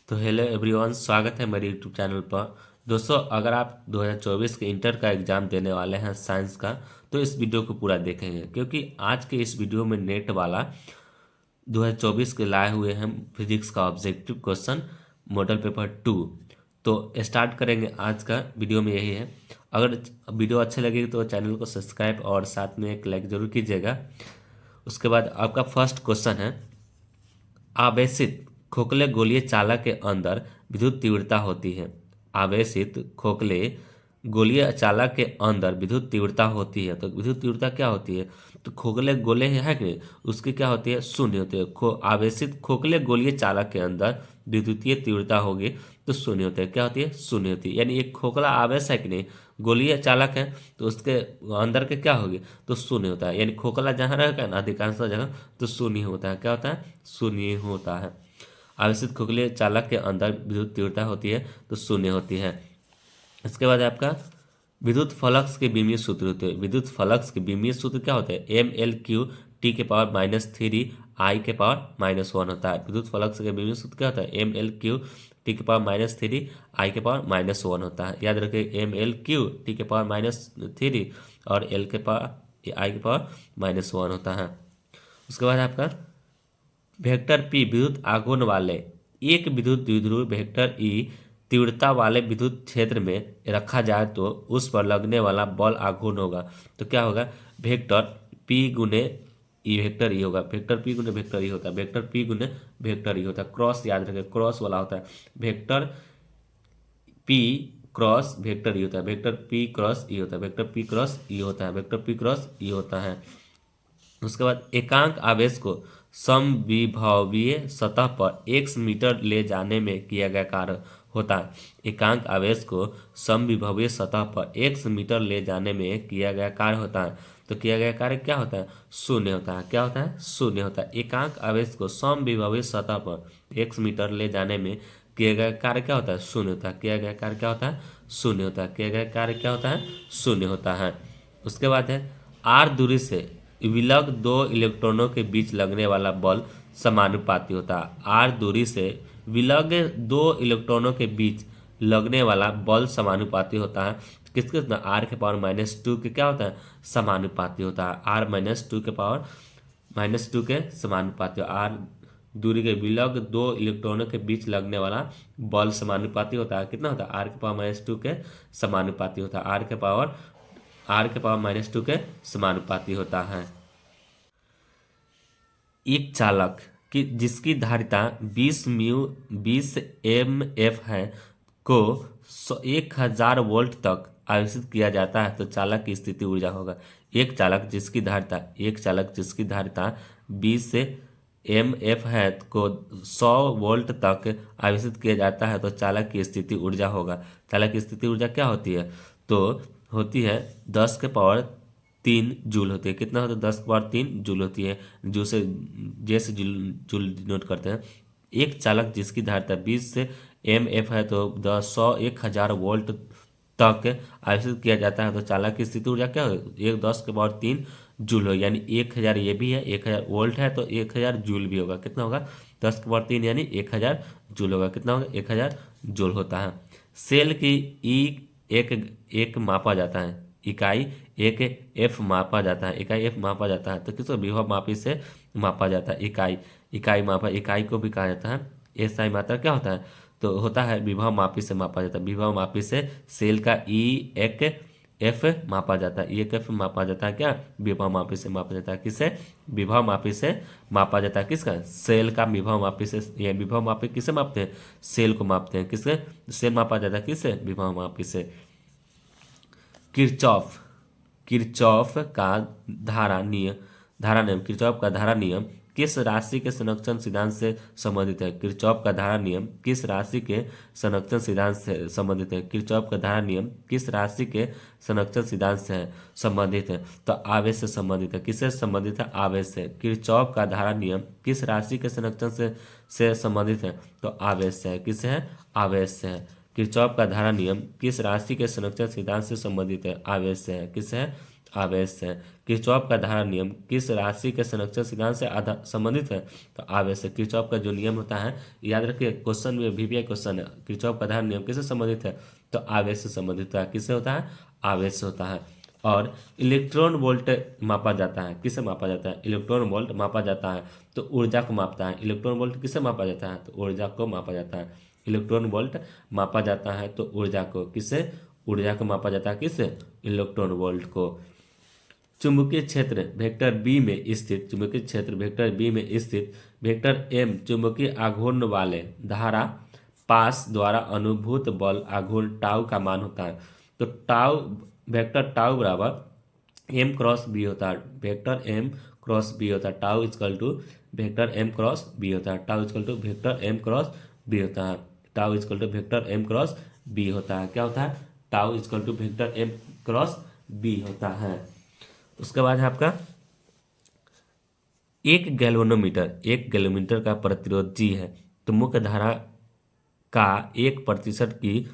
तो hello everyone, स्वागत है मेरे यूट्यूब चैनल पर। दोस्तों, अगर आप 2024 के इंटर का एग्ज़ाम देने वाले हैं साइंस का, तो इस वीडियो को पूरा देखेंगे, क्योंकि आज के इस वीडियो में नेट वाला 2024 के लाए हुए हैं फिजिक्स का ऑब्जेक्टिव क्वेश्चन मॉडल पेपर 2। तो स्टार्ट करेंगे। आज का वीडियो में यही है। अगर वीडियो अच्छे लगे तो चैनल को सब्सक्राइब और साथ में एक लाइक ज़रूर कीजिएगा। उसके बाद आपका फर्स्ट क्वेश्चन है, आवेशित खोखले गोलीय चालक के अंदर विद्युत तीव्रता होती है। आवेशित खोखले गोलीय चालक के अंदर विद्युत तीव्रता होती है। तो विद्युत तीव्रता क्या होती है? तो खोखले गोले है कि नहीं, उसकी क्या होती है? शून्य होती है। आवेशित खोखले गोलीय चालक के अंदर विद्युतीय तीव्रता होगी तो शून्य होती है। क्या होती है? शून्य होती है। यानी एक खोखला आवेश है कि नहीं, गोलीय चालक है, तो उसके अंदर के क्या होगी? तो शून्य होता है। यानी खोखला जहाँ रहेगा ना, अधिकांश जगह तो शून्य होता है। क्या होता है? शून्य होता है। आवेशित खोखले चालक के अंदर विद्युत तीव्रता होती है तो शून्य होती है। इसके बाद आपका विद्युत फ्लक्स के बीमीय सूत्र होते हैं। विद्युत फ्लक्स के बीमीय सूत्र क्या होते हैं? ml/T⁻³ I⁻⁻1 होता है। विद्युत फ्लक्स के बीमीय सूत्र क्या होता है? ml3T⁻³ I⁻⁻1 होता है। याद रखिए, ml3T⁻³ और I⁻⁻1 होता है। उसके बाद आपका वेक्टर पी विद्युत आघूर्ण वाले एक विद्युत द्विध्रुव वेक्टर ई तीव्रता वाले विद्युत क्षेत्र में रखा जाए तो उस पर लगने वाला बल आघूर्ण होगा। तो क्या होगा? वेक्टर पी गुने ई वेक्टर ई होगा। वेक्टर पी गुने वेक्टर ई होता है। वेक्टर पी गुने वेक्टर ई होता है। क्रॉस याद रखें, क्रॉस वाला होता है। Vector P cross vector E होता है। वेक्टर पी क्रॉस ई होता है। वेक्टर पी क्रॉस ई होता है। वेक्टर पी क्रॉस ई होता है। उसके बाद एकांक आवेश को समविभवीय सतह पर x मीटर ले जाने में किया गया कार्य होता है। एकांक आवेश को समविभवीय सतह पर x मीटर ले जाने में किया गया कार्य होता है। तो किया गया कार्य क्या होता है? शून्य होता है। क्या होता है? शून्य होता है। एकांक आवेश को समविभवीय सतह पर x मीटर ले जाने में किया गया कार्य क्या होता है? शून्य होता है। किया गया कार्य क्या होता है? शून्य होता है। किया गया कार्य क्या होता है? शून्य होता है। उसके बाद है r दूरी से विलग दो इलेक्ट्रॉनों के बीच लगने वाला बल समानुपाती होता है। आर दूरी से विलग दो इलेक्ट्रॉनों के बीच लगने वाला बल समानुपाती होता है। किसके? r⁻⁻2 के क्या होता है? समानुपाती होता है। r-2 के पावर -2 के समानुपाती। आर दूरी के विलग दो इलेक्ट्रॉनों के बीच लगने वाला बल समानुपाती होता है। कितना होता है? r⁻⁻2 के समानुपाती होता है। r⁻⁻2 के समानुपाती होता है। एक चालक की जिसकी धारिता 20 mF है को 1000 वोल्ट तक आवेशित किया जाता है तो चालक की स्थिति ऊर्जा होगा। एक चालक जिसकी धारिता 20 mF है को 100 वोल्ट तक आवेशित किया जाता है तो चालक की स्थिति ऊर्जा होगा। चालक की स्थिति ऊर्जा क्या होती है? तो होती है 10⁻³ जूल होती है। कितना होता है? 10⁻³ जूल होती है। जूल से जैसे जूल डिनोट करते हैं। एक चालक जिसकी धारिता 20 mF है तो 1000 वोल्ट तक आवेशित किया जाता है तो चालक की स्थिति ऊर्जा क्या होगी? 10⁻³ जूल हो, यानी 1000 ये भी है, 1000 वोल्ट है तो 1000 जूल भी होगा। कितना होगा? 10⁻³ यानी 1000 जूल होगा। कितना होगा? 1000 जूल होता है। सेल की ई एक मापा जाता है। इकाई एक एफ मापा जाता है। इकाई एफ मापा जाता है तो किसको? विभव मापी से मापा जाता है। इकाई को भी कहा जाता है एसआई मात्रा। क्या होता है? तो होता है विभव मापी से मापा जाता है। विभव मापी से सेल का ई एक एफ मापा जाता है। एक एफ मापा जाता है। क्या? विभव मापी से मापा जाता है। किससे? विभव मापी से मापा जाता है। किसका? सेल का विभव मापी से। ये विभव मापी किसे मापते हैं? सेल को मापते हैं। किससे? सेल मापा जाता है। किससे? विभव मापी से। किरचॉफ किरचॉफ का धारा नियम किरचॉफ का धारा नियम किस राशि के संरक्षण सिद्धांत से संबंधित है? किरचॉफ का धारा नियम किस राशि के संरक्षण सिद्धांत से संबंधित है? किरचॉफ का धारा नियम किस राशि के संरक्षण सिद्धांत से संबंधित है? तो आवेश से संबंधित है। किससे संबंधित है? आवेश से। किरचॉफ का धारा नियम किस राशि के संरक्षण से संबंधित है? तो आवेश से है। किससे है? आवेश से है। किरचॉफ का धारा नियम किस राशि के संरक्षण सिद्धांत से संबंधित है? आवेश से है। किससे है? आवेश से। किरचॉफ का धारा नियम किस राशि के संरक्षण सिद्धांत से संबंधित है? तो आवेश से। किरचॉफ का जो नियम होता है, याद रखिए क्वेश्चन में VBI क्वेश्चन है, किरचॉफ का धारा नियम किससे संबंधित है? तो आवेश से संबंधित है। किससे होता है? आवेश से होता है। और इलेक्ट्रॉन वोल्ट मापा जाता है, किससे मापा जाता है? इलेक्ट्रॉन वोल्ट मापा जाता है तो ऊर्जा को मापता है। इलेक्ट्रॉन वोल्ट किससे मापा जाता है? तो ऊर्जा को मापा जाता है। इलेक्ट्रॉन वोल्ट मापा जाता है तो ऊर्जा को, किससे? ऊर्जा को मापा जाता है, किससे? इलेक्ट्रॉन वोल्ट को। चुंबकीय क्षेत्र वेक्टर बी में स्थित, चुंबकीय क्षेत्र वेक्टर बी में स्थित वेक्टर एम चुंबकीय आघूर्ण वाले धारा पास द्वारा अनुभूत बल आघूर्ण टाउ का मान होता है। तो टाउ, वेक्टर टाउ बराबर एम क्रॉस बी होता है। वेक्टर एम क्रॉस बी होता है। Tau equal to vector M cross B होता है। Tau equal to vector M cross B होता है। Tau equal to vector M cross B होता है। क्या होता है? Tau equal to vector M cross B होता है। उसके बाद है आपका एक गैल्वेनोमीटर का प्रतिरोध G है, तो मुख्य धारा का 1% की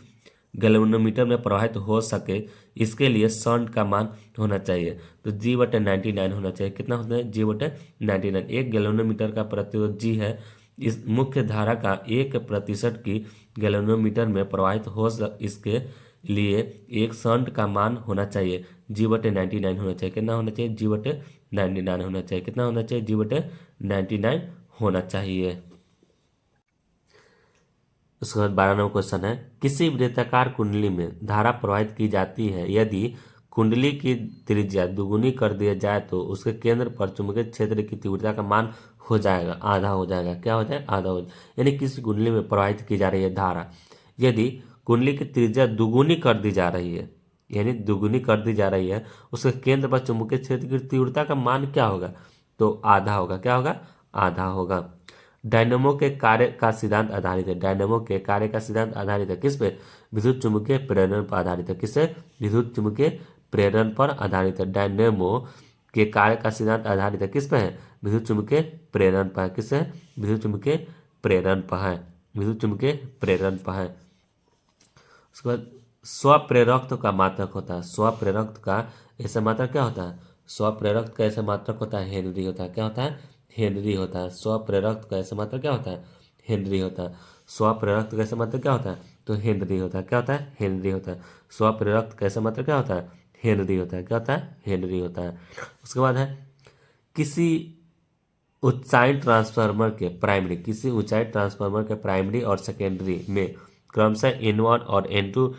गैल्वेनोमीटर में प्रवाहित हो सके, इसके लिए शंट का मान होना चाहिए। तो G/99 होना चाहिए। कितना होता है? G/99। एक गैल्वेनोमीटर का प्रतिरोध G है, इस मुख्य धारा का 1% की गैल्वेनोमीटर में प्रवाहित हो इसके लिए एक शंट का मान होना चाहिए। G/99 होना चाहिए। कितना होना चाहिए? G/99 होना चाहिए। कितना होना चाहिए? G/99 होना चाहिए। उसके बाद 12 नंबर क्वेश्चन है, किसी वृत्ताकार कुंडली में धारा प्रवाहित की जाती है, यदि कुंडली की त्रिज्या दुगुनी कर दिया जाए तो उसके केंद्र पर चुंबकीय क्षेत्र की तीव्रता का मान हो जाएगा, आधा हो जाएगा। क्या हो जाएगा? आधा हो जाएगा। यानी किसी कुंडली में प्रवाहित की जा रही है धारा, यदि कुंडली की त्रिज्या दुगुनी कर दी जा रही है, यानी दुगुनी कर दी जा रही है, उसके केंद्र पर चुंबकीय क्षेत्र की तीव्रता का मान क्या होगा? तो आधा होगा। क्या होगा? आधा होगा। डायनेमो के कार्य का सिद्धांत आधारित है। डायनेमो के कार्य का सिद्धांत आधारित है किस पे? विद्युत चुम्बकीय प्रेरण पर आधारित है। किससे? विद्युत चुम्बकीय प्रेरण पर आधारित है। डायनेमो के कार्य का सिद्धांत आधारित है किस पे है? विद्युत चुम्बकीय प्रेरण पर है। किससे? विद्युत चुम्बकीय प्रेरण पर है। विद्युत चुम्बकीय प्रेरण पर है। उसके बाद स्वप्रेरक का मात्रक होता है। स्वप्रेरक का ऐसा मात्रक क्या होता है? स्वप्रेरक का ऐसा मात्रक होता है हेनरी होता है। क्या होता है? हेनरी होता है। स्वप्रेरक का ऐसा मात्रक क्या होता है? हेनरी होता है। स्वप्रेरक का ऐसा मात्रक क्या होता है? तो हेनरी होता है। क्या होता है? हेनरी होता है। स्वप्रेरक का ऐसा मात्रक क्या होता है? हेनरी होता है। क्या होता है? हेनरी होता है। उसके बाद है किसी ऊंचाई ट्रांसफार्मर के प्राइमरी, किसी ऊंचाई ट्रांसफार्मर के प्राइमरी और सेकेंडरी में क्रमशः N1 और N2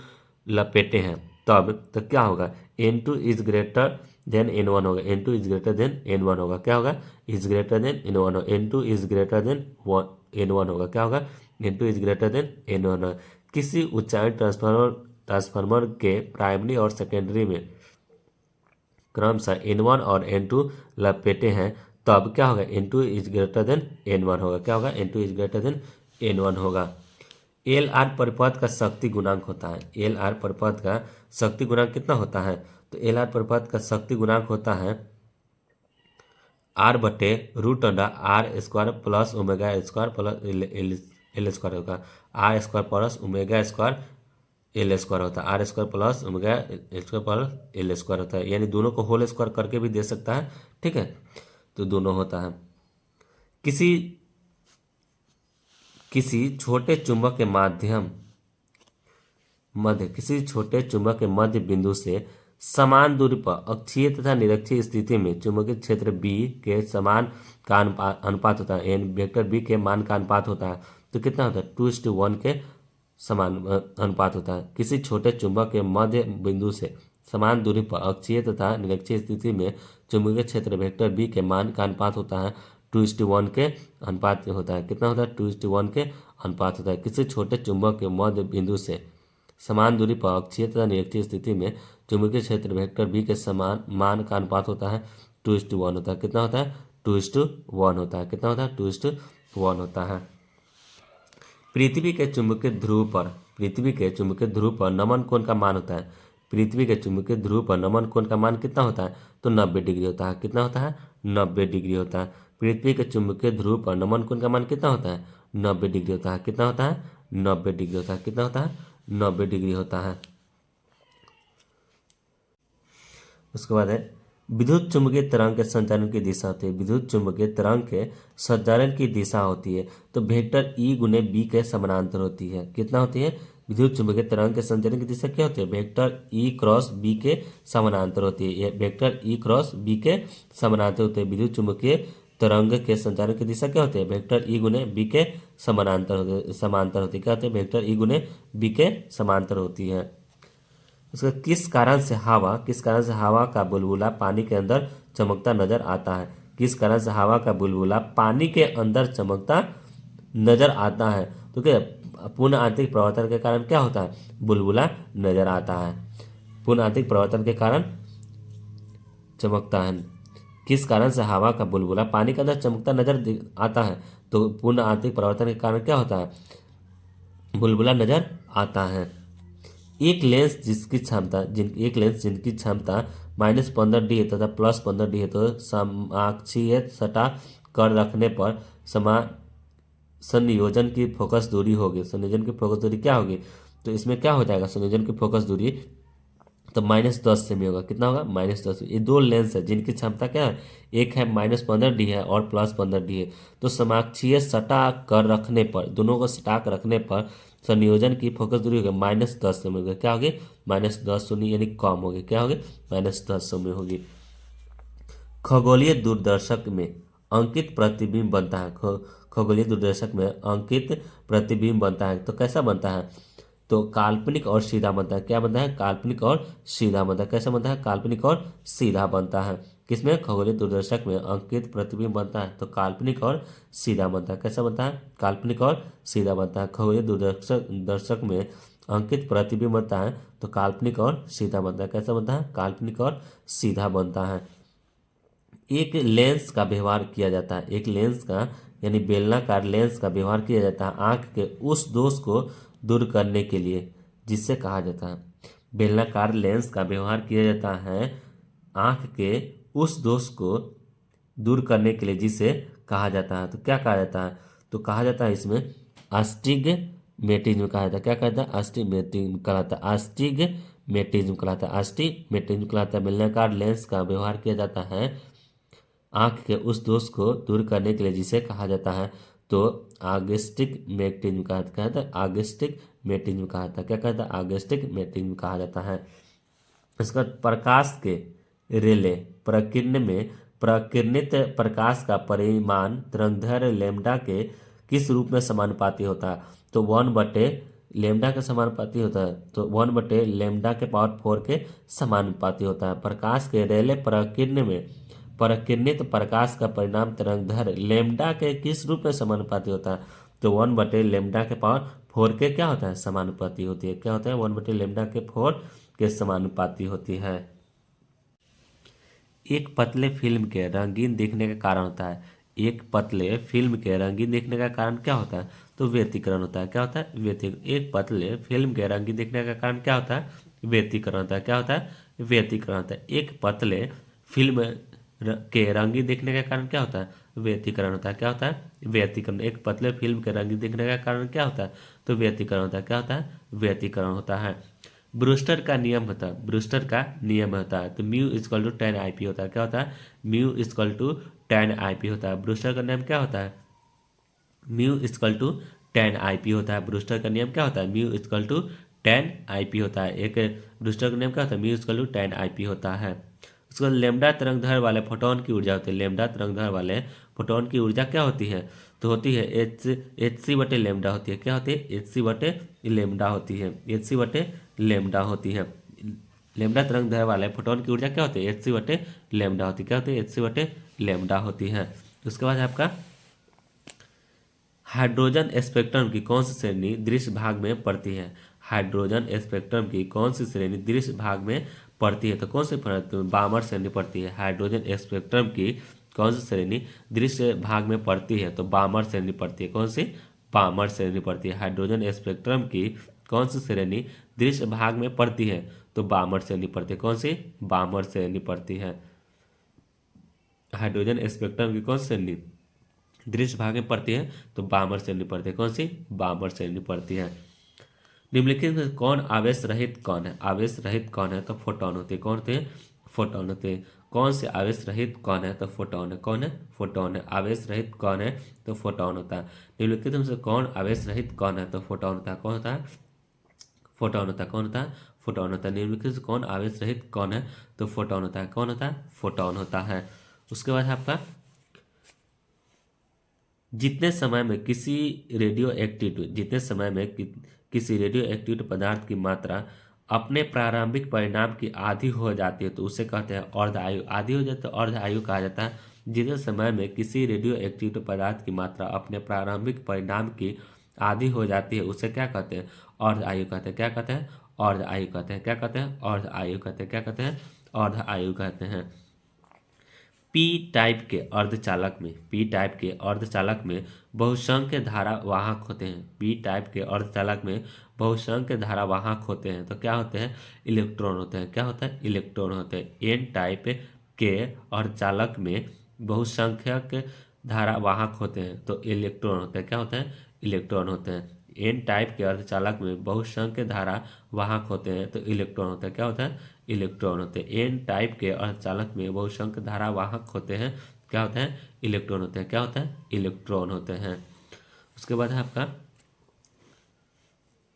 लपेटे हैं, तब तो क्या होगा? N2 is greater than N1 होगा। N2 is greater than N1 होगा। क्या होगा? इज ग्रेटर देन N1 होगा। N2 is greater than N1 होगा। क्या होगा? N2 is greater than N1 होगा। किसी ऊंचाई ट्रांसफार्मर के प्राइमरी और सेकेंडरी में क्रमशः N1 और N2 लपेटे हैं, तब क्या होगा? N2 is greater than N1 होगा। क्या होगा? N2 is greater than N1 होगा। LR परिपथ का शक्ति गुणांक होता है। LR परिपथ का शक्ति गुणांक कितना होता है? तो LR परिपथ का शक्ति गुणांक होता है R/√R² plus omega square plus L square होगा। R² plus omega square L square होता है। R² plus omega square plus L square होता है। यानी दोनों को होल स्क्वायर करके भी दे सकता है। ठीक है, तो दोनों होता है। किसी छोटे चुंबक के किसी छोटे चुंबक के मध्य बिंदु से समान दूरी पर अक्षीय तथा निरक्षीय स्थिति में चुंबकीय क्षेत्र B के समान का अनुपात होता है। यानी वेक्टर B के मान का अनुपात होता है। तो कितना होता है? 2:1 के समान अनुपात होता है। किसी छोटे चुंबक के मध्य बिंदु से समान दूरी पर अक्षीय तथा निरक्षीय स्थिति में चुंबकीय क्षेत्र वेक्टर B के मान का अनुपात होता है 2:1 के अनुपात होता है। कितना होता है? 2:1 के अनुपात होता है। किसी छोटे चुंबक के मध्य बिंदु से समान दूरी पर अक्षीय तथा निरक्षीय स्थिति में चुंबकीय क्षेत्र वेक्टर B के समान मान का अनुपात होता है 2:1 होता है। कितना होता है? 2:1 होता है। कितना होता है? 2:1 होता है। पृथ्वी के चुंबकीय ध्रुव पर नमन कोण का मान होता है। पृथ्वी के चुंबकीय ध्रुव पर नमन कोण का मान कितना होता है? तो 90 डिग्री होता है। कितना होता है? 90 डिग्री होता है। पृथ्वी के चुंबकीय ध्रुव पर नमन कोण का मान कितना होता है? 90 डिग्री होता है। कितना होता है? 90 डिग्री होता है। कितना होता है? 90 डिग्री होता है। उसके बाद है विद्युत चुम्बकीय तरंग के संचालन की दिशा होती है, विद्युत चुम्बकीय तरंग के संचालन की दिशा होती है तो वेक्टर ई गुने बी के समानांतर होती है। कितना होती है? विद्युत चुम्बकीय तरंग के संचालन की दिशा क्या होती है? वेक्टर ई क्रॉस बी के समानांतर होती है। ये वेक्टर ई क्रॉस बी के समानांतर होते हैं। विद्युत चुम्बकीय तरंग के संचालन की दिशा क्या होती है? वेक्टर ई गुने बी के समांतर होती है। क्या होती है? वेक्टर ई गुने बी के समांतर होती है। उसका किस कारण से हवा का बुलबुला पानी के अंदर चमकता नजर आता है? किस कारण से हवा का बुलबुला पानी के अंदर चमकता नजर आता है? तो क्या पूर्ण आंतरिक प्रवर्तन के कारण क्या होता है? बुलबुला नजर आता है। पूर्ण आंतरिक प्रवर्तन के कारण चमकता है। किस कारण से हवा का बुलबुला पानी के अंदर चमकता नजर आता है? तो पूर्ण आंतरिक प्रवर्तन के कारण क्या होता है? बुलबुला नजर आता है। एक लेंस जिनकी क्षमता -15 डी है तथा +15 डी है तो समाक्षीय सटा कर रखने पर संयोजन की फोकस दूरी होगी। संयोजन की फोकस दूरी क्या होगी? तो इसमें क्या हो जाएगा? संयोजन की फोकस दूरी तो -10 से में होगा। कितना होगा? -10। ये दो लेंस है जिनकी क्षमता क्या है? एक है -15 डी है और +15 डी है। तो समाक्षीय सटा कर रखने पर, दोनों को सटा कर रखने पर संयोजन की फोकस दूरी होगी -10 से में होगी। क्या होगी? -10 शून्य यानी कम होगी। क्या होगी? -10 में होगी। खगोलीय दूरदर्शक में अंकित प्रतिबिंब बनता है। खगोलीय दूरदर्शक में अंकित प्रतिबिंब बनता है तो कैसा बनता है? तो काल्पनिक और सीधा बनता है। क्या बनता है? काल्पनिक और सीधा बनता है। कैसा बनता है? काल्पनिक और सीधा बनता है। किसमें? खगोलीय दूरदर्शक में अंकित प्रतिबिंब बनता है तो काल्पनिक और सीधा बनता है। कैसा बनता है? काल्पनिक और सीधा बनता है। खगोलीय दूरदर्शक में अंकित प्रतिबिंब बनता है तो काल्पनिक और सीधा बनता है। कैसा बनता है? काल्पनिक और सीधा बनता है। एक लेंस का व्यवहार किया जाता है। एक लेंस का यानी बेलनाकार लेंस का व्यवहार किया जाता है आंख के उस दोष को दूर करने के लिए जिससे कहा जाता है। बेलनाकार लेंस का व्यवहार किया जाता है आंख के उस दोष को दूर करने के लिए जिसे कहा जाता है। तो क्या कहा जाता है? तो कहा जाता है इसमें आस्टिग्मेटिज्म कहा जाता है। क्या कहता है? आस्टिग्मेटिज्म कहलाता है। आस्टिग्मेटिज्म कहलाता है। आस्टिग्मेटिज्म कहलाता है। बेलनाकार लेंस का व्यवहार किया जाता है आंख के उस दोष को दूर करने के लिए जिसे कहा जाता है तो आस्टिग्मेटिज्म कहा जाता है। आस्टिग्मेटिज्म कहा जाता है। क्या कहता है? आस्टिग्मेटिज्म कहा जाता है। इसका प्रकाश के रेले प्रकीर्ण में प्रकीर्णित प्रकाश का परिमाण तरंगदैर्घ्य लैम्ब्डा के किस रूप में समानुपाती होता है? तो 1 लैम्ब्डा के समानुपाती होता है। तो 1 लैम्ब्डा के पावर 4 के समानुपाती होता है। प्रकाश के रेले प्रकीर्ण में प्रकीर्णित प्रकाश का परिणाम तरंगदैर्घ्य लैम्ब्डा के किस रूप में समानुपाती होता है? तो 1 लैम्ब्डा के पावर 4 के क्या होता है? समानुपाती होती है। क्या होता है? 1 लैम्ब्डा के 4 के समानुपाती होती है। एक पतले फिल्म के रंगीन दिखने का कारण होता है। एक पतले फिल्म के रंगीन दिखने का कारण क्या होता है? तो व्यतिकरण होता है। क्या होता है? व्यतिकरण। एक पतले फिल्म के रंगीन दिखने का कारण क्या होता है? व्यतिकरण होता है। क्या होता है? व्यतिकरण होता है। एक पतले फिल्म के रंगीन दिखने का कारण क्या होता है? व्यतिकरण होता है। क्या होता है? व्यतिकरण। एक पतले फिल्म के रंगीन दिखने का कारण क्या होता है? तो व्यतिकरण होता है। क्या होता है? व्यतिकरण होता है। ब्रूस्टर का नियम होता है। ब्रूस्टर का नियम होता है तो μ = 10 IP होता है। क्या होता है? μ = 10 IP होता है। ब्रूस्टर का नियम क्या होता है? μ = 10 IP होता है। ब्रूस्टर का नियम क्या होता है? μ = 10 IP होता है। एक ब्रूस्टर का नियम क्या होता है? μ = 10 IP होता है। उसके बाद लैम्ब्डा तरंगदैर्घ्य वाले फोटोन की ऊर्जा होती है। लैम्ब्डा तरंगदैर्घ्य वाले फोटोन की ऊर्जा क्या होती है? तो होती है hc/लैम्ब्डा होती है। क्या होती है? hc/लैम्ब्डा होती है। hc/लैम्ब्डा होती है। लैम्ब्डा तरंगदैर्घ्य वाले फोटोन की ऊर्जा क्या होती है? hc/लैम्ब्डा होती है। क्या होती है? hc/लैम्ब्डा होती है। उसके बाद आपका हाइड्रोजन स्पेक्ट्रम की कौन सी श्रेणी दृश्य भाग में पड़ती है? हाइड्रोजन स्पेक्ट्रम की कौन सी श्रेणी दृश्य भाग में पड़ती है? तो कौन सी बामर श्रेणी पड़ती है। हाइड्रोजन स्पेक्ट्रम की कौन सी श्रेणी दृश्य भाग में पड़ती है? तो बामर श्रेणी पड़ती है। कौन सी? बामर श्रेणी पड़ती है। हाइड्रोजन स्पेक्ट्रम की कौन सी श्रेणी दृश्य भाग में पड़ती है? तो बामर श्रेणी पड़ती है। कौन सी? बामर श्रेणी पड़ती है। हाइड्रोजन स्पेक्ट्रम की कौन सी श्रेणी दृश्य भाग में पड़ती है? तो बामर श्रेणी पड़ती है। कौन सी? बामर श्रेणी पड़ती है। निम्नलिखित में कौन आवेश रहित कौन है? आवेश रहित कौन है? तो फोटोन होते हैं। कौन होते हैं? फोटॉन होते हैं। कौन से आवेश रहित कौन है? तो फोटॉन है। कौन है? फोटॉन है। आवेश रहित कौन है? तो फोटॉन होता है। निम्नलिखित में से कौन आवेश रहित कौन है? तो फोटॉन होता है। कौन होता है? फोटॉन होता है। कौन होता है? फोटॉन होता है। निम्नलिखित से कौन आवेश रहित कौन है? तो फोटॉन होता है। कौन होता है? फोटॉन होता है। उसके बाद आपका जितने समय में किसी किसी रेडियो एक्टिव पदार्थ की मात्रा अपने प्रारंभिक परिणाम की आधी हो जाती है तो उसे कहते हैं अर्ध आयु। आधी हो जाती है तो अर्ध आयु कहा जाता है। जितने समय में किसी रेडियो एक्टिव पदार्थ की मात्रा अपने प्रारंभिक परिणाम की आधी हो जाती है उसे क्या कहते हैं? अर्ध आयु कहते हैं। क्या कहते हैं? अर्ध आयु कहते हैं। क्या कहते हैं? अर्ध आयु कहते हैं। क्या कहते हैं? अर्ध आयु कहते हैं। पी टाइप के अर्धचालक में बहुसंख्य धारा वाहक होते हैं। पी टाइप के अर्धचालक में बहुसंख्य धारा वाहक होते हैं तो क्या होते हैं? इलेक्ट्रॉन होते हैं। क्या होता है? इलेक्ट्रॉन होते हैं। एन टाइप के अर्धचालक में बहुसंख्यक धारा वाहक होते हैं तो इलेक्ट्रॉन होते हैं। क्या होते हैं? इलेक्ट्रॉन होते हैं। एन टाइप के अर्धचालक में बहुसंख्य धारा वाहक होते हैं तो इलेक्ट्रॉन होता है। क्या होता है? इलेक्ट्रॉन होते हैं। एन टाइप के अर्धचालक में बहुसंख्य धारा वाहक होते हैं। क्या होते हैं? इलेक्ट्रॉन होते हैं। क्या होता है? इलेक्ट्रॉन होते हैं। उसके बाद है आपका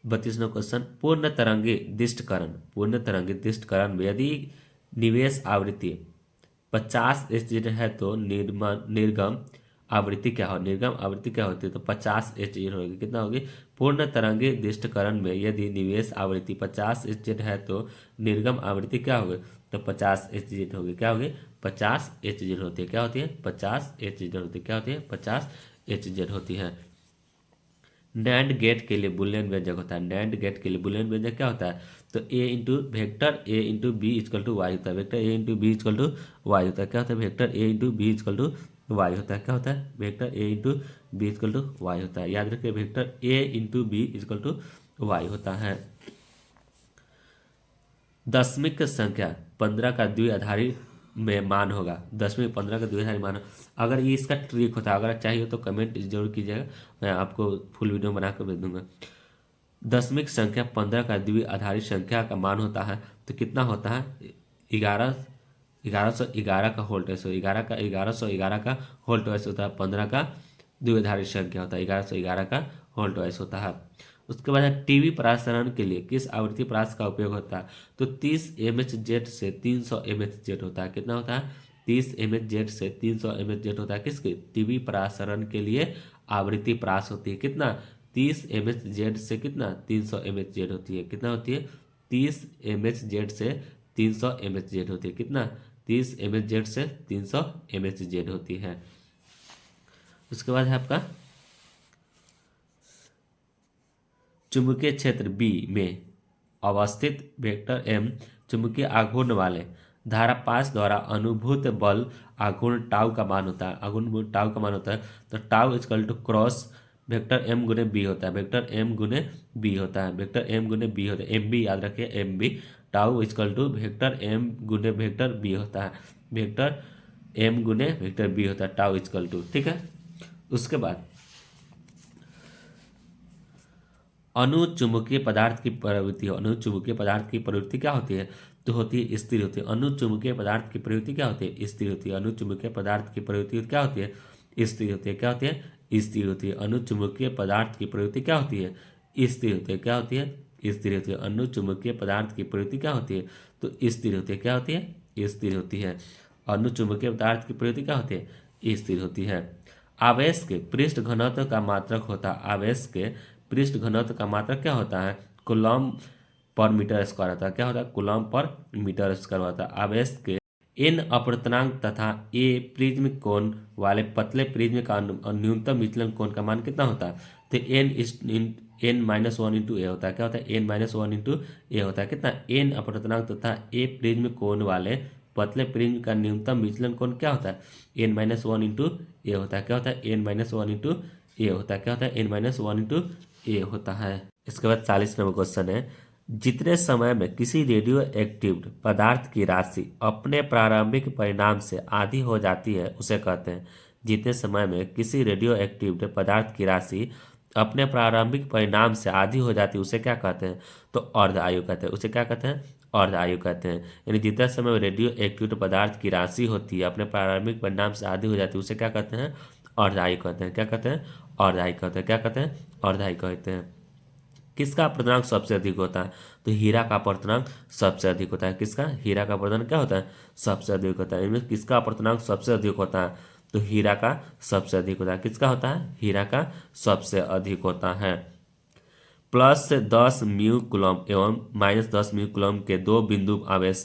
32वां क्वेश्चन। पूर्ण तरंगी दिष्टकरण में यदि निवेश आवृत्ति 50 एच है तो निर्गम आवृत्ति क्या हो? निर्गम आवृत्ति क्या होती है? तो 50 एच होगी। कितना होगी? पूर्ण तरंगी दिष्टकरण में यदि निवेश आवृत्ति 50 एच है तो निर्गम आवृत्ति क्या होगी? तो 50 एच होगी। क्या होगी? 50 एच होती है। क्या होती है? 50 एच होती है। क्या होती है? 50 एच होती है। नैंड गेट के लिए बुलियन व्यंजक होता है। नैंड गेट के लिए बुलियन व्यंजक क्या होता है? तो A into vector A into B is equal to Y होता है। Vector A into B is equal to Y होता है। क्या होता है? Vector A into B is equal to Y होता है। क्या होता है? Vector A into B is equal to Y होता है। याद रखिए vector A into B is equal to Y होता है। दशमिक संख्या 15 का द्विआधारी में मान होगा। 15 का द्विआधारी मान अगर ये इसका ट्रिक होता है, अगर चाहिए तो कमेंट जरूर कीजिएगा, मैं आपको फुल वीडियो बना कर भेज दूंगा। दशमिक संख्या 15 का द्विआधारी संख्या का मान होता है तो कितना होता है? 1111 का होल ट्वाइस। 1111 का होल ट्वाइस होता है। 15 का द्विआधारी संख्या होता है। 1111 का होल ट्वाइस होता है। उसके बाद टीवी प्रसारण के लिए किस आवृत्ति परास का उपयोग होता है? तो 30 mHz से 300 mHz होता है। कितना होता है? 30 mHz से 300 mHz होता है। किसके? टीवी प्रसारण के लिए आवृत्ति परास होती है। कितना? 30 mHz से कितना? 300 mHz होती है। कितना होती है? 30 mHz से 300 mHz होती है। कितना? 30 mHz से 300 mHz होती है। उसके बाद है आपका चुंबकीय क्षेत्र बी में अवस्थित वेक्टर एम चुंबकीय आघूर्ण वाले धारा पास द्वारा अनुभूत बल आघूर्ण टाउ का मान होता है। आघूर्ण टाउ का मान होता है तो tau equal to cross vector M गुने बी होता है। वेक्टर एम गुने बी होता है। वेक्टर एम गुने बी होता है। एम बी याद रखिए, M B tau equal to vector M गुने वेक्टर बी होता है। वेक्टर एम गुने वेक्टर बी होता है। टाउ इजकल टू, ठीक है। उसके बाद अनुचुंबकीय पदार्थ की प्रवृत्ति। अनुचुंबकीय पदार्थ की प्रवृत्ति क्या होती है? तो होती है स्थिर होती है। अनुचुंबकीय पदार्थ की प्रवृत्ति क्या होती है? स्थिर होती है। अनुचुंबकीय पदार्थ की प्रवृत्ति क्या होती है? स्थिर होती है। क्या होती है? स्थिर होती है। अनुचुंबकीय पदार्थ की प्रवृत्ति क्या होती है? स्थिर होती है। क्या होती है? स्थिर होती है। अनुचुंबकीय पदार्थ की प्रवृत्ति क्या होती है? तो स्थिर होती है। क्या होती है? स्थिर होती है। अनुचुंबकीय पदार्थ की प्रवृत्ति क्या होती है? स्थिर होती है। आवेश के पृष्ठ घनत्व का मात्रक होता है। आवेश के पृष्ठ घनत्व का मात्रक क्या होता है? कूलम पर मीटर स्क्वायर होता है। क्या होता है? कूलम पर मीटर स्क्वायर होता है। आवेश के एन अपवर्तनांक तथा ए प्रिज्म कोण वाले पतले प्रिज्म का न्यूनतम विचलन कोण का मान कितना होता है? तो n-1 इंटू ए होता है। क्या होता है? n-1 इंटू ए होता है। कितना? एन अपवर्तनांक तथा ए प्रिज्म कोण वाले पतले प्रिज्म का न्यूनतम विचलन कोण क्या होता है? n-1 इंटू ए होता है। क्या होता है? n-1 इंटू ए होता है। क्या होता है? n-1 इंटू ए होता है। इसके बाद 40 नंबर क्वेश्चन है, जितने समय में किसी रेडियो एक्टिव पदार्थ की राशि अपने प्रारंभिक परिणाम से आधी हो जाती है उसे कहते हैं। जितने समय में किसी रेडियो एक्टिव पदार्थ की राशि अपने प्रारंभिक परिणाम से आधी हो जाती है उसे क्या कहते हैं? तो अर्ध आयु कहते हैं। उसे क्या कहते हैं? अर्ध आयु कहते हैं। यानी जितना समय रेडियो एक्टिव पदार्थ की राशि होती है अपने प्रारंभिक परिणाम से आधी हो जाती है उसे क्या कहते हैं? अर्ध आयु कहते हैं। क्या कहते हैं? अर्ध आयु कहते हैं। क्या कहते हैं? अर्ध आयु कहते हैं। किसका अपवर्तनांक सबसे अधिक होता है? तो हीरा का अपवर्तनांक सबसे अधिक होता है। किसका? हीरा का अपवर्तनांक क्या होता है? सबसे अधिक होता है। इनमें किसका अपवर्तनांक सबसे अधिक होता है? तो हीरा का सबसे अधिक होता है। किसका होता है? हीरा का सबसे अधिक होता है। +10 म्यू कूलम एवं -10 म्यू कूलम के दो बिंदु आवेश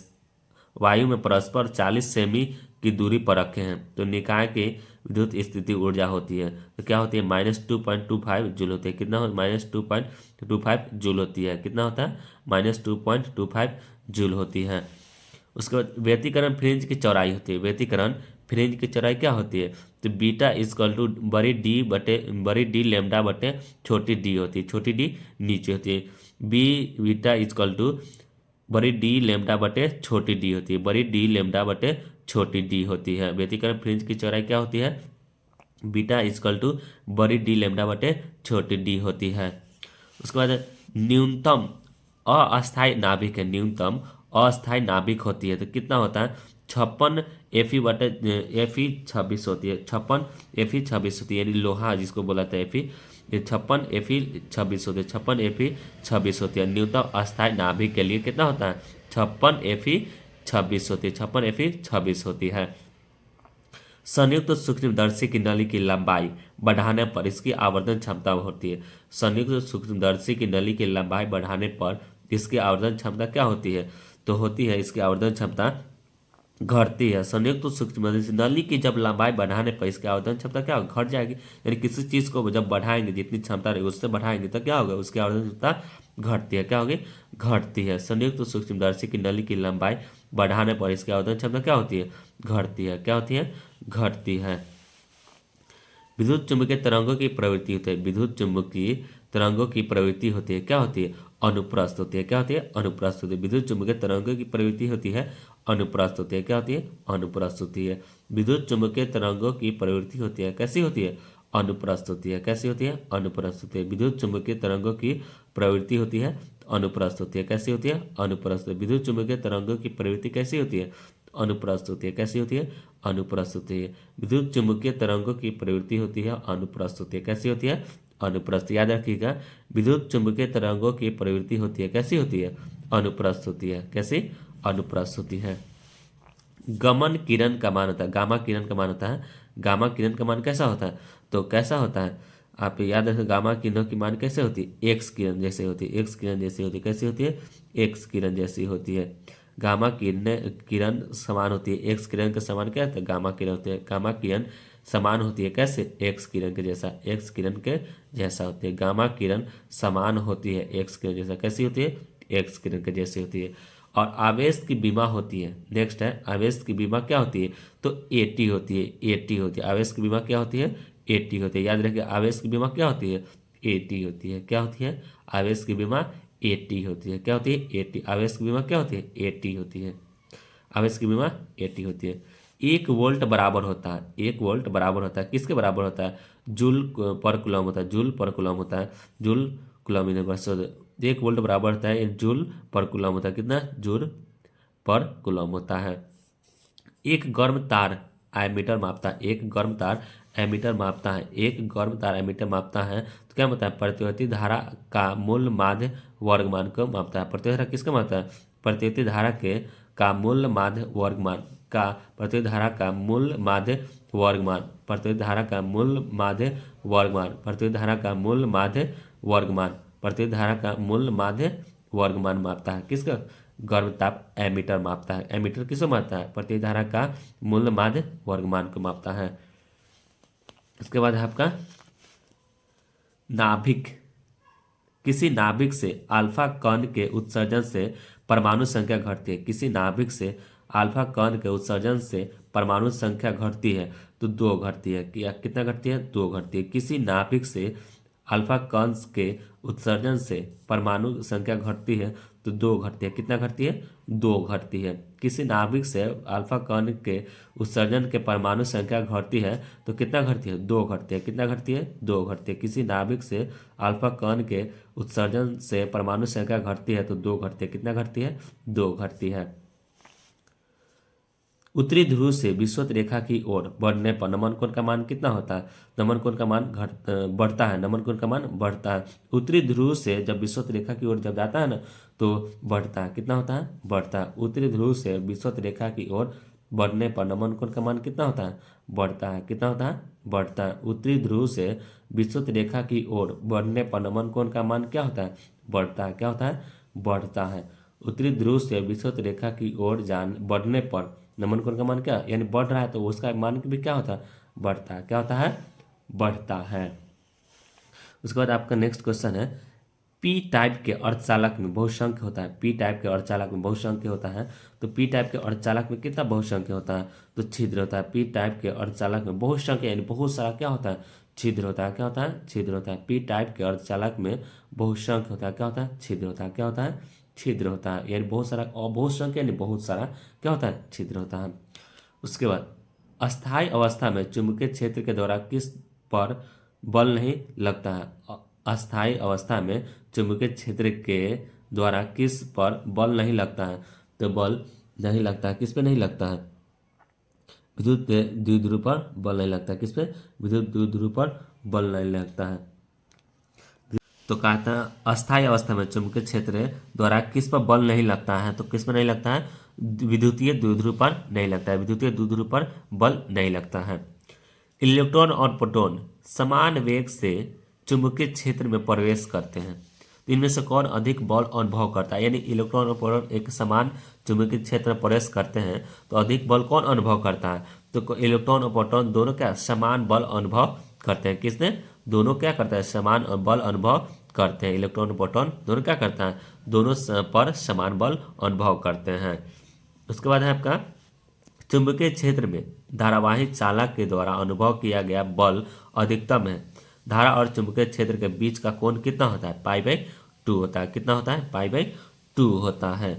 वायु में परस्पर 40 सेमी की दूरी पर रखे हैं तो निकाय की विद्युत स्थिति ऊर्जा होती है। तो क्या होती है? -2.25 जूल होती है। कितना हो? -2.25 जूल होती है। कितना होता है? -2.25 जूल होती है। उसके बाद व्यतिकरण फ्रिंज की चौड़ाई होती है। व्यतिकरण फ्रिंज की चौड़ाई क्या होती है? तो बीटा इजकल टू बड़ी डी लेमडा बटे छोटी डी होती है। छोटी डी नीचे होती है। बीटा इजकल टू बड़ी डी लेमडा बटे छोटी डी होती है। बड़ी डी लेमडा बटे छोटी डी होती है। व्यतिकरण फ्रिंज की चौड़ाई क्या होती है? बीटा इजकल टू बड़ी डी लेमडा बटे छोटी डी होती है। उसके बाद न्यूनतम अस्थायी नाभिक है। न्यूनतम अस्थायी नाभिक होती है तो कितना होता है? 56 Fe बटे Fe 26 होती है। 56 Fe 26 होती है। यानी लोहा जिसको बोला था Fe, ये 56 Fe 26 होती है। 56 Fe 26 होती है। न्यूनतम अस्थायी नाभिक के लिए कितना होता है? 56 Fe 26 होती है। 56 Fe 26 होती है। संयुक्त सूक्ष्मदर्शी की नली की लंबाई बढ़ाने पर इसकी आवर्धन क्षमता होती है। संयुक्त सूक्ष्मदर्शी की नली की लंबाई बढ़ाने पर इसकी आवर्धन क्षमता क्या होती है? तो होती है इसकी आवर्धन क्षमता घटती है। संयुक्त सूक्ष्मदर्शी नली की जब लंबाई बढ़ाने पर इसकी आवर्धन क्षमता क्या होगी? घट जाएगी। यानी किसी चीज को जब बढ़ाएंगे जितनी क्षमता रहेगी उससे बढ़ाएंगे तो क्या होगा? उसकी आवर्धन क्षमता घटती है। क्या होगी? घटती है। संयुक्त सूक्ष्मदर्शी की नली की लंबाई बढ़ाने पर इसकी आवर्धन क्षमता क्या होती है? घटती है। क्या होती है? घटती है। विद्युत चुम्बकीय तरंगों की प्रवृत्ति होती है। विद्युत चुम्बकीय तरंगों की प्रवृत्ति होती है। क्या होती है? अनुप्रस्थ होती है। क्या होती है? अनुप्रस्थ होती है। विद्युत चुम्बकीय तरंगों की प्रवृत्ति होती है अनुप्रस्थ होती है। क्या होती है? अनुप्रस्थ होती है। विद्युत चुम्बकीय तरंगों की प्रवृत्ति होती है। कैसी होती है? अनुप्रस्थ होती है। कैसी होती है? अनुप्रस्थ होती है। विद्युत चुम्बकीय तरंगों की प्रवृत्ति होती है अनुप्रस्थ होती है। कैसी होती है? अनुप्रस्थ। विद्युत चुम्बकीय तरंगों की प्रवृत्ति कैसी होती है? अनुप्रस्थ होती है। कैसी होती है? अनुप्रस्थ होती है। विद्युत चुम्बकीय तरंगों की प्रवृत्ति होती है अनुप्रस्थ होती है। कैसी होती है? अनुप्रस्थ। याद रखिएगा, विद्युत चुम्बकीय तरंगों की प्रवृत्ति होती है। कैसी होती है? अनुप्रस्थ होती है। कैसी? अनुप्रस्थ होती है। गमन किरण का मान होता है गामा किरण का मान होता है। गामा किरण का मान कैसा होता है? तो कैसा होता है? आप याद रखें, गामा किरणों की मान कैसे होती है? एक्स किरण जैसे होती है। एक्स किरण जैसी होती है। कैसी होती है? एक्स किरण जैसी होती है। गामा किरण समान होती है एक्स किरण के समान। क्या होता है? गामा किरण होती है। गामा किरण समान होती है कैसे? एक्स किरण के जैसा। एक्स किरण के जैसा होती है। गामा किरण समान होती है एक्स किरण जैसा। कैसी होती है? एक्स किरण के जैसी होती है। और आवेश की बीमा होती है। नेक्स्ट है, आवेश की बीमा क्या होती है? तो एटी होती है। एटी होती है। आवेश की बीमा क्या होती है? एटी होती है। याद रखिए, आवेश की बीमा क्या होती है? एटी होती है। क्या होती है? आवेश की बीमा एटी होती है। क्या होती है? एटी। आवेश की बीमा क्या होती है? एटी होती है। आवेश की बीमा एटी होती है। 1 वोल्ट बराबर होता है। 1 वोल्ट बराबर होता है किसके बराबर होता है? जूल पर कूलम होता है। जूल पर कूलम होता है। Joule coulomb universal. 1 वोल्ट बराबर होता है जूल पर कूलम होता है। कितना? जूल पर कूलम होता है। एक गर्म तार एमीटर मापता है। एक गर्म तार एमीटर मापता है। एक गर्म तार एमीटर मापता है तो क्या मापता है? प्रतिवर्ती धारा का मूल माध्य वर्गमान को मापता है। प्रतिवर्ती धारा किसका मापता है? प्रतिवर्ती धारा के का मूल माध्य वर्गमान का प्रतिवर्ती धारा का मूल माध्य वर्गमान प्रतिवर्ती धारा का मूल माध्य वर्गमान प्रतिवर्ती धारा का मूल माध्य वर्गमान प्रतिवर्ती धारा का मूल माध्य वर्गमान मापता है। किसका? गर्म ताप एमीटर मापता है। एमीटर किसको मापता है? प्रतिवर्ती धारा का मूल माध्य वर्गमान को मापता है। इसके बाद है आपका नाभिक। किसी नाभिक से अल्फा कण के उत्सर्जन से परमाणु संख्या घटती है। किसी नाभिक से अल्फा कण के उत्सर्जन से परमाणु संख्या घटती है तो 2 घटती है। कितना घटती है? 2 घटती है। किसी नाभिक से अल्फा कण के उत्सर्जन से परमाणु संख्या घटती है तो 2 घटती है। कितना घटती है? 2 घटती है। किसी नाभिक से अल्फा कण के उत्सर्जन के परमाणु संख्या घटती है तो कितना घटती है? 2 घटती है। कितना घटती है? 2 घटती है। किसी नाभिक से अल्फा कण के उत्सर्जन से परमाणु संख्या घटती है तो 2 घटती है। कितना घटती है? 2 घटती है। उत्तरी ध्रुव से विषुवत रेखा की ओर बढ़ने पर नमन कोण का मान कितना होता है? नमन कोण का मान बढ़ता है। नमन कोण का मान बढ़ता है। उत्तरी ध्रुव से जब विषुवत रेखा की ओर जब जाता है ना तो बढ़ता है। कितना होता है? बढ़ता है। उत्तरी ध्रुव से विषुवत रेखा की ओर बढ़ने पर नमन कोण का मान कितना होता है? बढ़ता है। कितना होता है? बढ़ता है। उत्तरी ध्रुव से विषुवत रेखा की ओर बढ़ने पर नमन कोण का मान क्या होता है? बढ़ता है। क्या होता है? बढ़ता है। उत्तरी ध्रुव से विषुवत रेखा की ओर बढ़ने पर नमन कोण का मान क्या, यानी बढ़ रहा है तो उसका मान भी क्या होता है? बढ़ता है। क्या होता है? बढ़ता है। उसके बाद आपका नेक्स्ट क्वेश्चन है, पी टाइप के अर्धचालक में बहुसंख्य होता है। पी टाइप के अर्धचालक में बहुसंख्य होता है तो पी टाइप के अर्धचालक में कितना बहुसंख्य होता है? तो छिद्र होता है। पी टाइप के अर्धचालक में बहुसंख्य यानी बहुत सारा क्या होता है? छिद्र होता है। क्या होता है? छिद्र होता है। पी टाइप के अर्धचालक में बहुसंख्य होता है। क्या होता है? छिद्र होता है। क्या होता है? छिद्र होता है। यानी बहुत सारा, और बहुसंख्य यानी बहुत सारा क्या होता है? छिद्र होता है। उसके बाद अस्थायी अवस्था में चुंबकीय क्षेत्र के द्वारा किस पर बल नहीं लगता है? अस्थायी अवस्था में चुंबकीय क्षेत्र के द्वारा किस पर बल नहीं लगता है? तो बल नहीं लगता है। किस पे नहीं लगता है? विद्युत द्विध्रुव पर बल नहीं लगता है। किस पे? विद्युत द्विध्रुव पर बल नहीं लगता है। तो कहता है अस्थायी अवस्था में चुंबकीय क्षेत्र द्वारा किस पर बल नहीं लगता है? तो किस पर नहीं लगता है? विद्युतीय द्विध्रुव पर नहीं लगता है। विद्युतीय द्विध्रुव पर बल नहीं लगता है। इलेक्ट्रॉन और प्रोटॉन समान वेग से चुंबकीय क्षेत्र में प्रवेश करते हैं तो इनमें से कौन अधिक बल अनुभव करता है? यानी इलेक्ट्रॉन और प्रोटॉन एक समान चुंबकीय क्षेत्र में प्रवेश करते हैं तो अधिक बल कौन अनुभव करता है? तो इलेक्ट्रॉन और प्रोटॉन दोनों क्या समान बल अनुभव करते हैं। किसने? दोनों क्या करते हैं? समान बल अनुभव करते हैं। इलेक्ट्रॉन और प्रोटॉन दोनों क्या करता है? दोनों पर समान बल अनुभव करते हैं। उसके बाद है आपका चुंबकीय क्षेत्र में धारावाही चालक के द्वारा अनुभव किया गया बल अधिकतम है। धारा और चुंबकीय क्षेत्र के बीच का कोण कितना होता है? π/2 होता है। कितना होता है? π/2 होता है।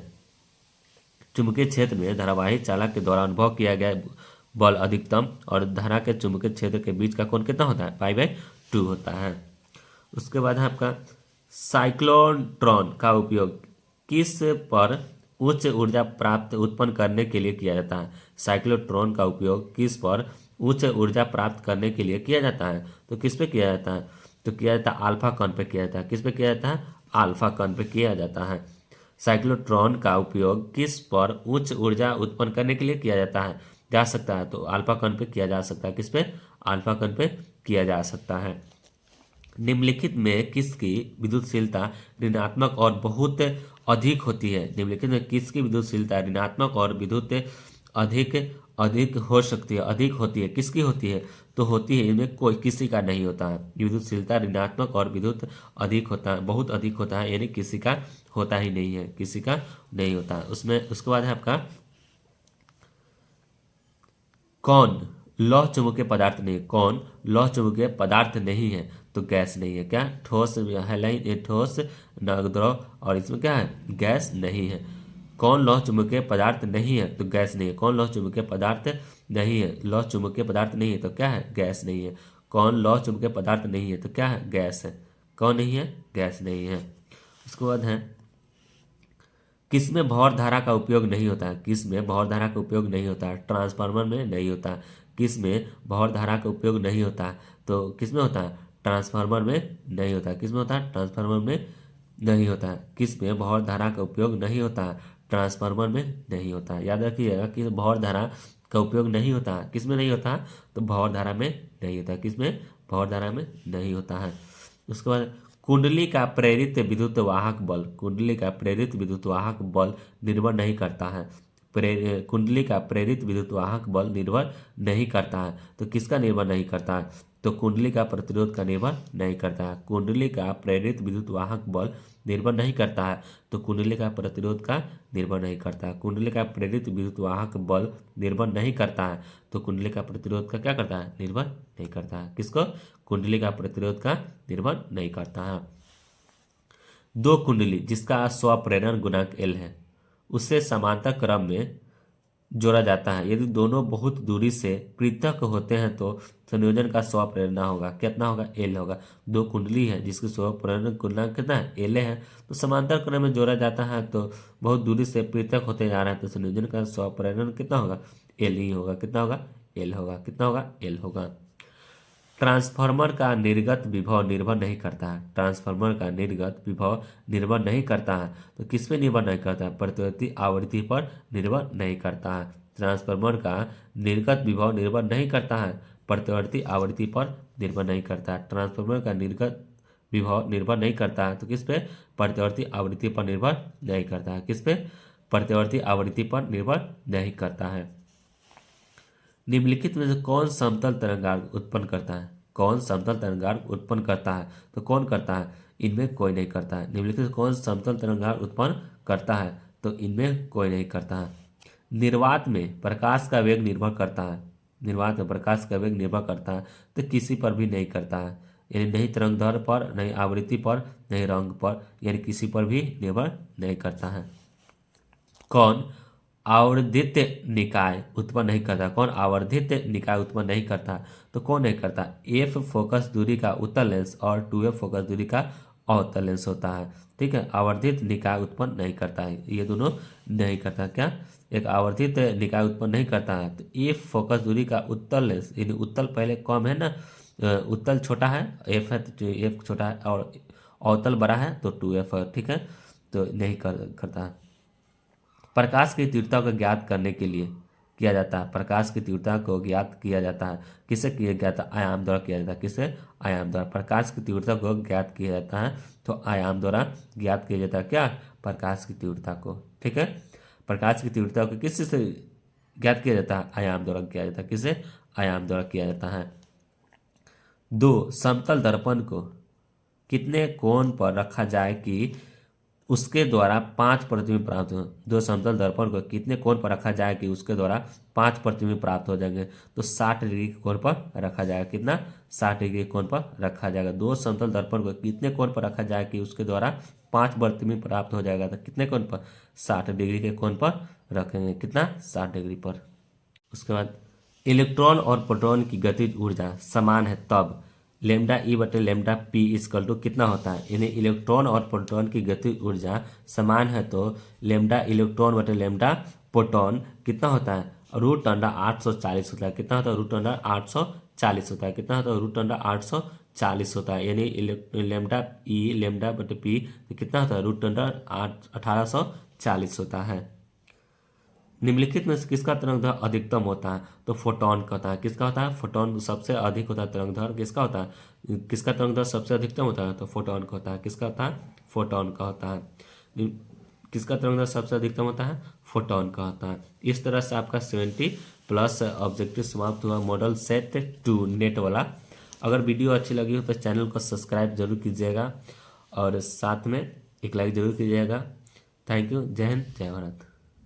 चुंबकीय क्षेत्र में धारावाही चालक के द्वारा अनुभव किया गया बल अधिकतम और धारा के चुंबकीय क्षेत्र के बीच का कोण कितना होता है? π/2 होता है। उसके बाद है आपका साइक्लोट्रॉन का उपयोग किस पर उच्च ऊर्जा प्राप्त उत्पन्न करने के लिए किया जाता है? साइक्लोट्रॉन का उपयोग किस पर उच्च ऊर्जा प्राप्त करने के लिए किया जाता है? तो किस पे किया जाता है? तो किया जाता है अल्फा कण पे किया जाता है। किस पे किया जाता है? अल्फा कण पे किया जाता है। साइक्लोट्रॉन का उपयोग किस पर उच्च ऊर्जा उत्पन्न करने के लिए किया जाता है? जा सकता है तो अल्फा कण पे किया जा सकता है। किस पे? अल्फा कण पे किया जा सकता है। निम्नलिखित में किसकी विद्युतशीलता ऋणात्मक और बहुत अधिक होती है? निम्नलिखित में किसकी विद्युतशीलता ऋणात्मक और विद्युत अधिक अधिक हो सकती है, अधिक होती है? किसकी होती है? तो होती है इनमें कोई किसी का नहीं होता है। विद्युतशीलता ऋणात्मक और विद्युत अधिक होता है, बहुत अधिक होता है, यानी किसी का होता ही नहीं है, किसी का नहीं होता है उसमें। उसके बाद है आपका कौन लौह चुंबकीय पदार्थ नहीं? कौन लौह चुंबकीय पदार्थ नहीं है? तो गैस नहीं है। क्या? ठोस हैलाइन, ठोस द्रव, और इसमें क्या है? गैस नहीं है। कौन लौह चुंबकीय पदार्थ नहीं है? तो गैस नहीं है। कौन लौह चुंबकीय पदार्थ नहीं है? लौह चुंबकीय पदार्थ नहीं है तो क्या है? गैस नहीं है। कौन लौह चुंबकीय पदार्थ नहीं है? तो क्या है? गैस है। कौन नहीं है? गैस नहीं है। उसके बाद है किसमें भौर धारा का उपयोग नहीं होता है? किसमें भौर धारा का उपयोग नहीं होता है? ट्रांसफार्मर में नहीं होता। किसमें भौर धारा का उपयोग नहीं होता है? तो किसमें होता है? ट्रांसफार्मर में नहीं होता है। किसमें होता है? ट्रांसफार्मर में नहीं होता है। किसमें भौर धारा का उपयोग नहीं होता है? ट्रांसफार्मर में नहीं होता है। याद रखिएगा कि भौर धारा का उपयोग नहीं होता है। किसमें नहीं होता है? तो भौर धारा में नहीं होता है। किसमें? भौर धारा में नहीं होता है। उसके बाद कुंडली का प्रेरित विद्युत वाहक बल, कुंडली का प्रेरित विद्युत वाहक बल निर्भर नहीं करता है। कुंडली का प्रेरित विद्युत वाहक बल निर्भर नहीं करता है। तो किसका निर्भर नहीं करता है? तो कुंडली का प्रतिरोध का निर्भर नहीं करता है। कुंडली का प्रेरित विद्युत वाहक बल निर्भर नहीं करता है, तो कुंडली का प्रतिरोध का निर्भर नहीं करता है। कुंडली का प्रेरित विद्युत वाहक बल निर्भर नहीं करता है, तो कुंडली का प्रतिरोध का क्या करता है, निर्भर नहीं करता है। किसको, कुंडली का प्रतिरोध का निर्भर नहीं करता है। दो कुंडली जिसका स्वप्रेरण गुणांक L है, उससे समांतर क्रम में जोड़ा जाता है। यदि दोनों बहुत दूरी से पृथक होते हैं तो संयोजन का स्वप्रेरण होगा, कितना होगा, L होगा। दो कुंडली है जिसकी स्वप्रेरण गुणांक कितना है, L है, तो समांतर क्रम में जोड़ा जाता है तो बहुत दूरी से पृथक होते जा रहा है, तो संयोजन का स्वप्रेरण कितना होगा, L ही होगा। कितना होगा, L होगा। कितना होगा, L होगा। ट्रांसफार्मर का निर्गत विभव निर्भर नहीं करता है। ट्रांसफार्मर का निर्गत विभव निर्भर नहीं करता है, तो किस पे निर्भर नहीं करता है, प्रतिवर्ती आवृत्ति पर निर्भर नहीं करता है। ट्रांसफार्मर का निर्गत विभव निर्भर नहीं करता है, प्रतिवर्ती आवृत्ति पर निर्भर नहीं करता है। ट्रांसफार्मर का निर्गत विभव निर्भर नहीं करता है, तो किस पे, प्रतिवर्ती आवृत्ति पर निर्भर नहीं करता है। किस पे, प्रतिवर्ती आवृत्ति पर निर्भर नहीं करता है। निम्नलिखित में से कौन समतल तरंगार्घ उत्पन्न करता है, कौन समतल तरंगार्घ उत्पन्न करता है, तो कौन करता है, इनमें कोई नहीं करता है। निम्नलिखित में कौन समतल तरंगार्घ उत्पन्न करता है, तो इनमें कोई नहीं करता है। निर्वात में प्रकाश का वेग निर्भर करता है, निर्वात में प्रकाश का वेग निर्भर करता है, तो किसी पर भी नहीं करता है, यानी नहीं तरंगदैर्घ्य पर, नहीं आवृत्ति पर, नहीं रंग पर, यानी किसी पर भी निर्भर नहीं करता है। कौन आवर्धित निकाय उत्पन्न नहीं करता, कौन आवर्धित निकाय उत्पन्न नहीं करता, तो कौन नहीं करता, एफ फोकस दूरी का उत्तल लेंस और 2f फोकस दूरी का अवतल लेंस होता है। ठीक है, आवर्धित निकाय उत्पन्न नहीं करता है, ये दोनों नहीं करता। क्या, एक आवर्धित निकाय उत्पन्न नहीं करता है, तो एफ फोकस दूरी का उत्तल लेंस, यानी उत्तल पहले कम है ना, उत्तल छोटा है, एफ है तो एफ छोटा है, और अवतल बड़ा है तो 2f है। ठीक है, तो नहीं करता है। प्रकाश की तीव्रता को ज्ञात करने के लिए किया जाता है, प्रकाश की तीव्रता को ज्ञात किया जाता है, किससे किया जाता है, आयाम द्वारा किया जाता है। किससे, आयाम द्वारा। प्रकाश की तीव्रता को ज्ञात किया जाता है तो आयाम द्वारा ज्ञात किया जाता है। क्या, प्रकाश की तीव्रता को। ठीक है, प्रकाश की तीव्रता को किस से ज्ञात किया जाता है, आयाम द्वारा किया जाता है। किससे, आयाम द्वारा किया जाता है। दो समतल दर्पण को कितने कोण पर रखा जाए कि उसके द्वारा 5 प्रतिबिंब प्राप्त हो। दो समतल दर्पण को कितने कोण पर रखा जाए कि उसके द्वारा 5 प्रतिबिंब प्राप्त हो जाएंगे, तो 60 डिग्री के कोण पर रखा जाएगा। कितना, 60 डिग्री के कोण पर रखा जाएगा। दो समतल दर्पण को कितने कोण पर रखा जाए कि उसके द्वारा 5 प्रतिबिंब प्राप्त हो जाएगा, तो कितने कोण पर, 60 डिग्री के कोण पर रखेंगे। कितना, 60 डिग्री पर। उसके बाद इलेक्ट्रॉन और प्रोटॉन की गतिज ऊर्जा समान है तब लेमडा ई बटे लेमडा पी इक्वल टू कितना होता है, यानी इलेक्ट्रॉन और प्रोटॉन की गतिज ऊर्जा समान है तो लेमडा इलेक्ट्रॉन बटे लेमडा प्रोटॉन कितना होता है, रूट अंडा 840 होता है। कितना होता है, रूट अंडा 840 होता है। कितना होता है, रूट अंडा 840 होता है, यानी लेमडा ई लेमडा बटे पी कितना होता है, रूट अंडा 1840 होता है। निम्नलिखित में से किसका तरंगदैर्घ्य अधिकतम होता है, तो फोटॉन का होता है। किसका होता है, फोटॉन सबसे अधिक होता है तरंगदैर्घ्य। किसका होता है, किसका तरंगदैर्घ्य सबसे अधिकतम होता है, तो फोटॉन का होता है। किसका होता है, फोटॉन का होता है। किसका तरंगदैर्घ्य सबसे अधिकतम होता है, फोटॉन का होता है। इस तरह से आपका 70+ ऑब्जेक्टिव समाप्त हुआ मॉडल सेट 2 नेट वाला। अगर वीडियो अच्छी लगी हो तो चैनल को सब्सक्राइब जरूर कीजिएगा और साथ में एक लाइक जरूर कीजिएगा। Thank you. जय हिंद, जय भारत।